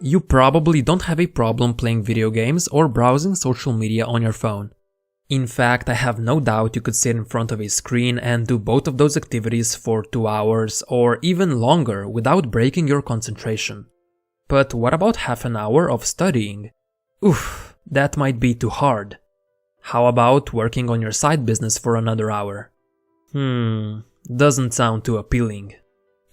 You probably don't have a problem playing video games or browsing social media on your phone. In fact, I have no doubt you could sit in front of a screen and do both of those activities for 2 hours or even longer without breaking your concentration. But what about half an hour of studying? Oof, that might be too hard. How about working on your side business for another hour? Doesn't sound too appealing.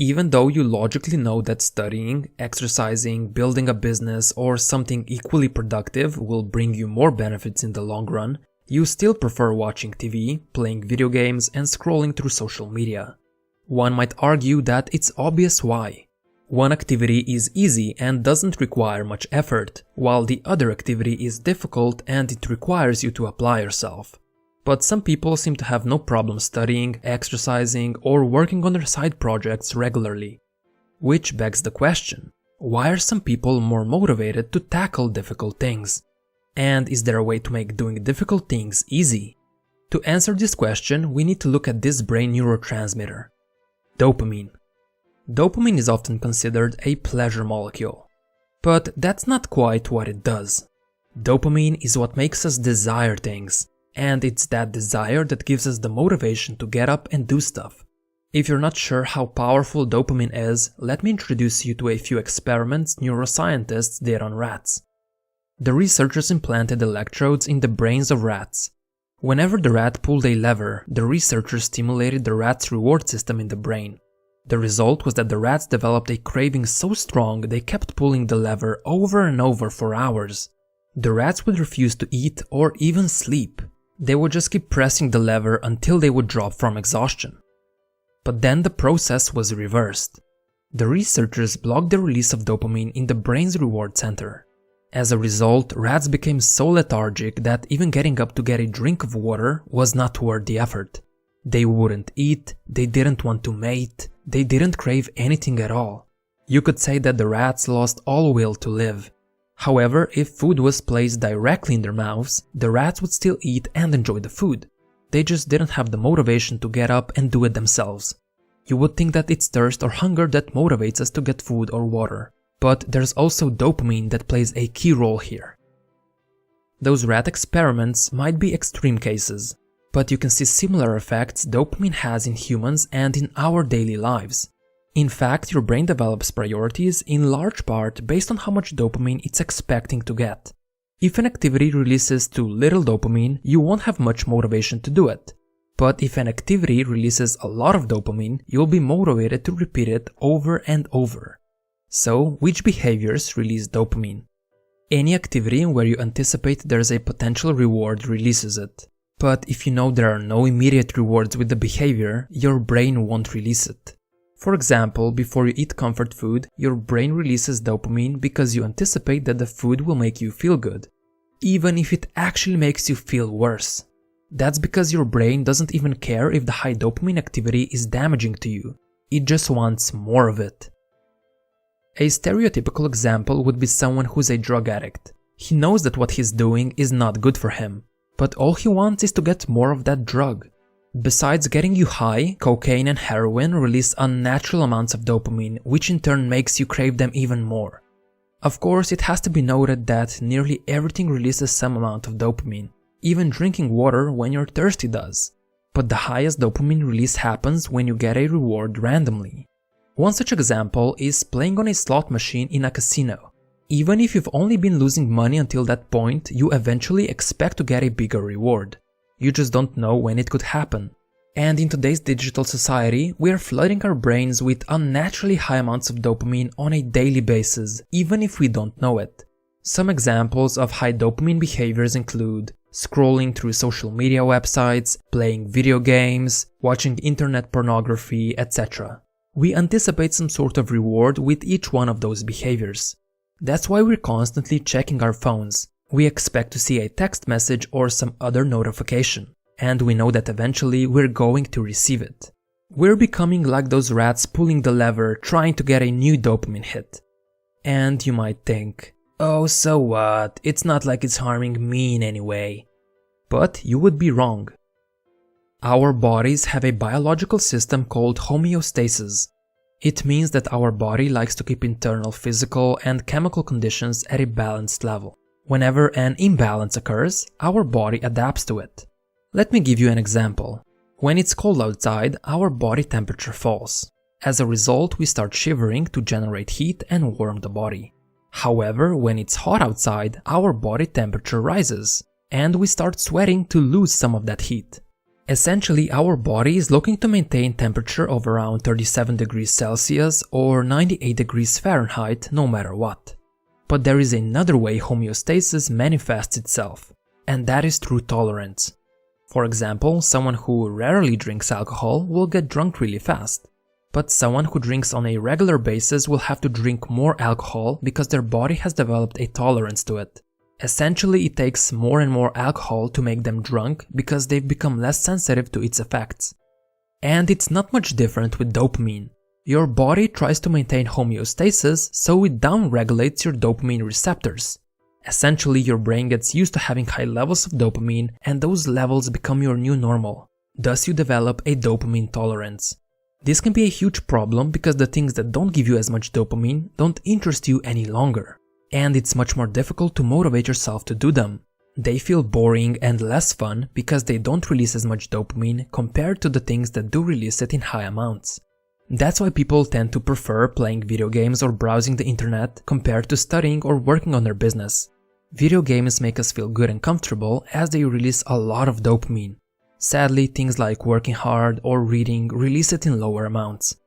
Even though you logically know that studying, exercising, building a business, or something equally productive will bring you more benefits in the long run, you still prefer watching TV, playing video games, and scrolling through social media. One might argue that it's obvious why. One activity is easy and doesn't require much effort, while the other activity is difficult and it requires you to apply yourself. But some people seem to have no problem studying, exercising, or working on their side projects regularly. Which begs the question, why are some people more motivated to tackle difficult things? And is there a way to make doing difficult things easy? To answer this question, we need to look at this brain neurotransmitter: dopamine. Dopamine is often considered a pleasure molecule. But that's not quite what it does. Dopamine is what makes us desire things, and it's that desire that gives us the motivation to get up and do stuff. If you're not sure how powerful dopamine is, let me introduce you to a few experiments neuroscientists did on rats. The researchers implanted electrodes in the brains of rats. Whenever the rat pulled a lever, the researchers stimulated the rat's reward system in the brain. The result was that the rats developed a craving so strong they kept pulling the lever over and over for hours. The rats would refuse to eat or even sleep. They would just keep pressing the lever until they would drop from exhaustion. But then the process was reversed. The researchers blocked the release of dopamine in the brain's reward center. As a result, rats became so lethargic that even getting up to get a drink of water was not worth the effort. They wouldn't eat, they didn't want to mate, they didn't crave anything at all. You could say that the rats lost all will to live. However, if food was placed directly in their mouths, the rats would still eat and enjoy the food. They just didn't have the motivation to get up and do it themselves. You would think that it's thirst or hunger that motivates us to get food or water. But there's also dopamine that plays a key role here. Those rat experiments might be extreme cases, but you can see similar effects dopamine has in humans and in our daily lives. In fact, your brain develops priorities in large part based on how much dopamine it's expecting to get. If an activity releases too little dopamine, you won't have much motivation to do it. But if an activity releases a lot of dopamine, you'll be motivated to repeat it over and over. So, which behaviors release dopamine? Any activity where you anticipate there's a potential reward releases it. But if you know there are no immediate rewards with the behavior, your brain won't release it. For example, before you eat comfort food, your brain releases dopamine because you anticipate that the food will make you feel good, even if it actually makes you feel worse. That's because your brain doesn't even care if the high dopamine activity is damaging to you. It just wants more of it. A stereotypical example would be someone who's a drug addict. He knows that what he's doing is not good for him, but all he wants is to get more of that drug. Besides getting you high, cocaine and heroin release unnatural amounts of dopamine, which in turn makes you crave them even more. Of course, it has to be noted that nearly everything releases some amount of dopamine. Even drinking water when you're thirsty does. But the highest dopamine release happens when you get a reward randomly. One such example is playing on a slot machine in a casino. Even if you've only been losing money until that point, you eventually expect to get a bigger reward. You just don't know when it could happen. And in today's digital society, we are flooding our brains with unnaturally high amounts of dopamine on a daily basis, even if we don't know it. Some examples of high dopamine behaviors include scrolling through social media websites, playing video games, watching internet pornography, etc. We anticipate some sort of reward with each one of those behaviors. That's why we're constantly checking our phones. We expect to see a text message or some other notification, and we know that eventually we're going to receive it. We're becoming like those rats pulling the lever trying to get a new dopamine hit. And you might think, oh, so what? It's not like it's harming me in any way. But you would be wrong. Our bodies have a biological system called homeostasis. It means that our body likes to keep internal physical and chemical conditions at a balanced level. Whenever an imbalance occurs, our body adapts to it. Let me give you an example. When it's cold outside, our body temperature falls. As a result, we start shivering to generate heat and warm the body. However, when it's hot outside, our body temperature rises, and we start sweating to lose some of that heat. Essentially, our body is looking to maintain temperature of around 37 degrees Celsius or 98 degrees Fahrenheit no matter what. But there is another way homeostasis manifests itself, and that is through tolerance. For example, someone who rarely drinks alcohol will get drunk really fast. But someone who drinks on a regular basis will have to drink more alcohol because their body has developed a tolerance to it. Essentially, it takes more and more alcohol to make them drunk because they've become less sensitive to its effects. And it's not much different with dopamine. Your body tries to maintain homeostasis, so it downregulates your dopamine receptors. Essentially, your brain gets used to having high levels of dopamine, and those levels become your new normal. Thus, you develop a dopamine tolerance. This can be a huge problem because the things that don't give you as much dopamine don't interest you any longer. And it's much more difficult to motivate yourself to do them. They feel boring and less fun because they don't release as much dopamine compared to the things that do release it in high amounts. That's why people tend to prefer playing video games or browsing the internet compared to studying or working on their business. Video games make us feel good and comfortable as they release a lot of dopamine. Sadly, things like working hard or reading release it in lower amounts.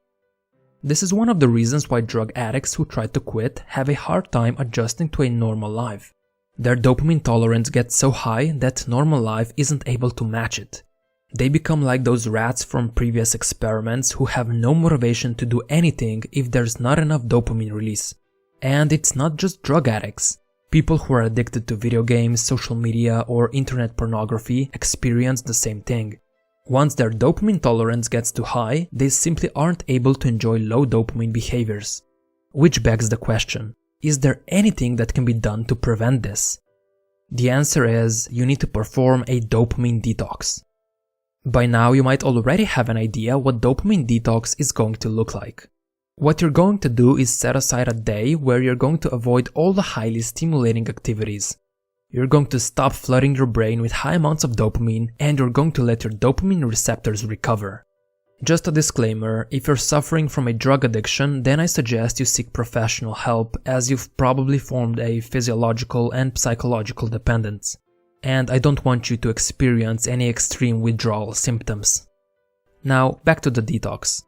This is one of the reasons why drug addicts who try to quit have a hard time adjusting to a normal life. Their dopamine tolerance gets so high that normal life isn't able to match it. They become like those rats from previous experiments who have no motivation to do anything if there's not enough dopamine release. And it's not just drug addicts. People who are addicted to video games, social media, or internet pornography experience the same thing. Once their dopamine tolerance gets too high, they simply aren't able to enjoy low dopamine behaviors. Which begs the question, is there anything that can be done to prevent this? The answer is, you need to perform a dopamine detox. By now, you might already have an idea what dopamine detox is going to look like. What you're going to do is set aside a day where you're going to avoid all the highly stimulating activities. You're going to stop flooding your brain with high amounts of dopamine, and you're going to let your dopamine receptors recover. Just a disclaimer, if you're suffering from a drug addiction, then I suggest you seek professional help as you've probably formed a physiological and psychological dependence. And I don't want you to experience any extreme withdrawal symptoms. Now, back to the detox.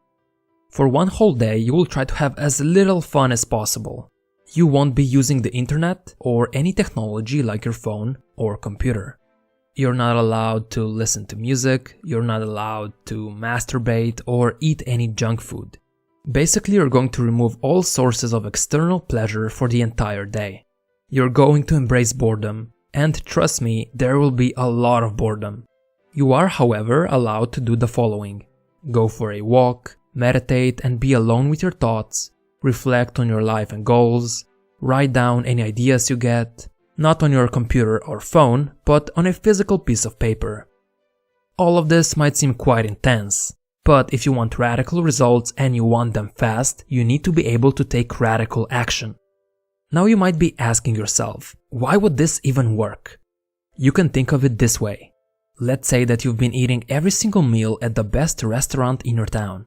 For one whole day, you will try to have as little fun as possible. You won't be using the internet or any technology like your phone or computer. You're not allowed to listen to music, you're not allowed to masturbate or eat any junk food. Basically, you're going to remove all sources of external pleasure for the entire day. You're going to embrace boredom, and trust me, there will be a lot of boredom. You are, however, allowed to do the following. Go for a walk, meditate and be alone with your thoughts, reflect on your life and goals, write down any ideas you get, not on your computer or phone, but on a physical piece of paper. All of this might seem quite intense, but if you want radical results and you want them fast, you need to be able to take radical action. Now you might be asking yourself, why would this even work? You can think of it this way. Let's say that you've been eating every single meal at the best restaurant in your town.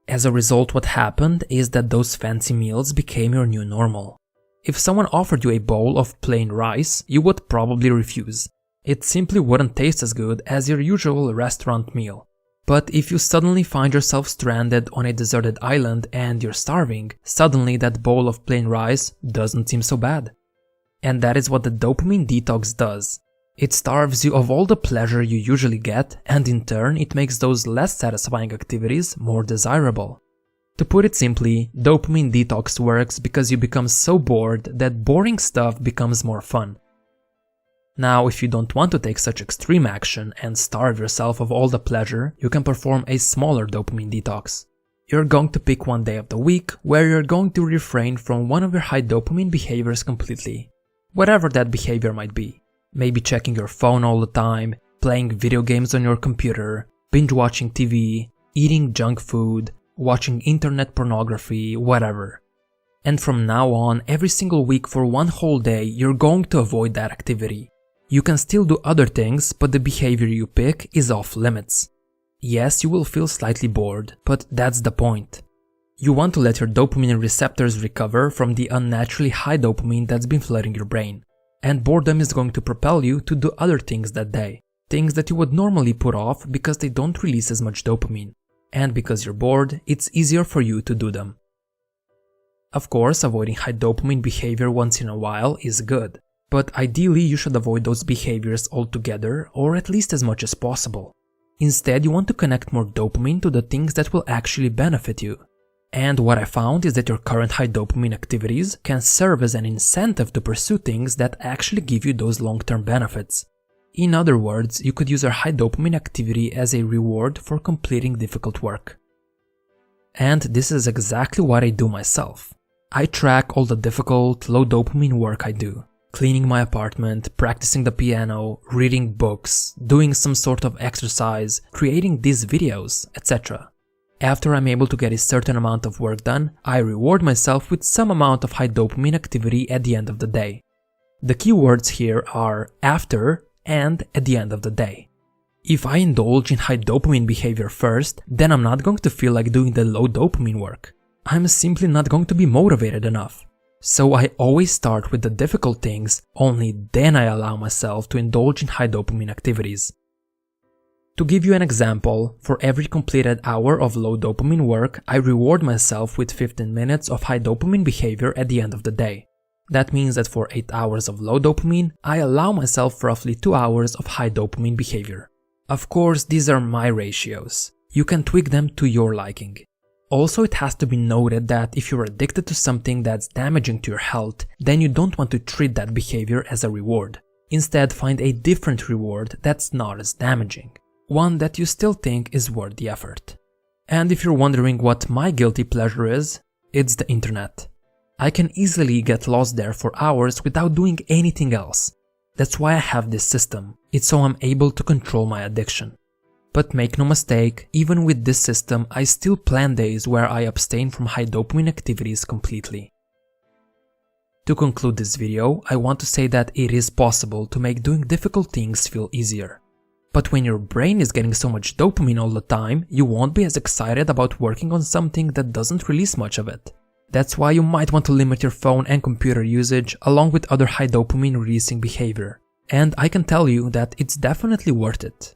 As a result, what happened is that those fancy meals became your new normal. If someone offered you a bowl of plain rice, you would probably refuse. It simply wouldn't taste as good as your usual restaurant meal. But if you suddenly find yourself stranded on a deserted island and you're starving, suddenly that bowl of plain rice doesn't seem so bad. And that is what the dopamine detox does. It starves you of all the pleasure you usually get, and in turn it makes those less satisfying activities more desirable. To put it simply, dopamine detox works because you become so bored that boring stuff becomes more fun. Now, if you don't want to take such extreme action and starve yourself of all the pleasure, you can perform a smaller dopamine detox. You're going to pick one day of the week where you're going to refrain from one of your high dopamine behaviors completely. Whatever that behavior might be. Maybe checking your phone all the time, playing video games on your computer, binge watching TV, eating junk food, watching internet pornography, whatever. And from now on, every single week for one whole day, you're going to avoid that activity. You can still do other things, but the behavior you pick is off limits. Yes, you will feel slightly bored, but that's the point. You want to let your dopamine receptors recover from the unnaturally high dopamine that's been flooding your brain. And boredom is going to propel you to do other things that day. Things that you would normally put off because they don't release as much dopamine. And because you're bored, it's easier for you to do them. Of course, avoiding high dopamine behavior once in a while is good. But ideally, you should avoid those behaviors altogether, or at least as much as possible. Instead, you want to connect more dopamine to the things that will actually benefit you. And what I found is that your current high dopamine activities can serve as an incentive to pursue things that actually give you those long-term benefits. In other words, you could use your high dopamine activity as a reward for completing difficult work. And this is exactly what I do myself. I track all the difficult, low dopamine work I do. Cleaning my apartment, practicing the piano, reading books, doing some sort of exercise, creating these videos, etc. After I'm able to get a certain amount of work done, I reward myself with some amount of high dopamine activity at the end of the day. The key words here are after and at the end of the day. If I indulge in high dopamine behavior first, then I'm not going to feel like doing the low dopamine work. I'm simply not going to be motivated enough. So I always start with the difficult things, only then I allow myself to indulge in high dopamine activities. To give you an example, for every completed hour of low dopamine work, I reward myself with 15 minutes of high dopamine behavior at the end of the day. That means that for 8 hours of low dopamine, I allow myself roughly 2 hours of high dopamine behavior. Of course, these are my ratios. You can tweak them to your liking. Also, it has to be noted that if you're addicted to something that's damaging to your health, then you don't want to treat that behavior as a reward. Instead, find a different reward that's not as damaging. One that you still think is worth the effort. And if you're wondering what my guilty pleasure is, it's the internet. I can easily get lost there for hours without doing anything else. That's why I have this system. It's so I'm able to control my addiction. But make no mistake, even with this system, I still plan days where I abstain from high dopamine activities completely. To conclude this video, I want to say that it is possible to make doing difficult things feel easier. But when your brain is getting so much dopamine all the time, you won't be as excited about working on something that doesn't release much of it. That's why you might want to limit your phone and computer usage along with other high dopamine releasing behavior. And I can tell you that it's definitely worth it.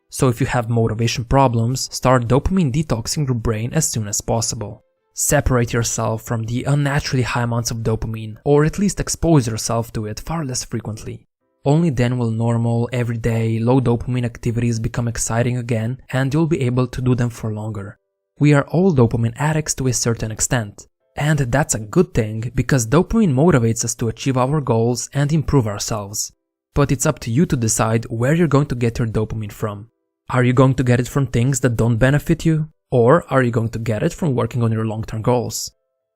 So if you have motivation problems, start dopamine detoxing your brain as soon as possible. Separate yourself from the unnaturally high amounts of dopamine, or at least expose yourself to it far less frequently. Only then will normal, everyday, low dopamine activities become exciting again, and you'll be able to do them for longer. We are all dopamine addicts to a certain extent. And that's a good thing, because dopamine motivates us to achieve our goals and improve ourselves. But it's up to you to decide where you're going to get your dopamine from. Are you going to get it from things that don't benefit you? Or are you going to get it from working on your long-term goals?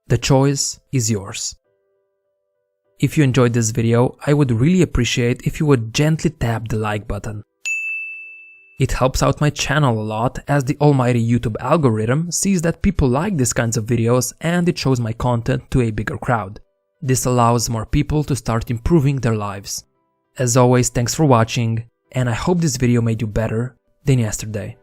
The choice is yours. If you enjoyed this video, I would really appreciate if you would gently tap the like button. It helps out my channel a lot, as the almighty YouTube algorithm sees that people like these kinds of videos and it shows my content to a bigger crowd. This allows more people to start improving their lives. As always, thanks for watching, and I hope this video made you better than yesterday.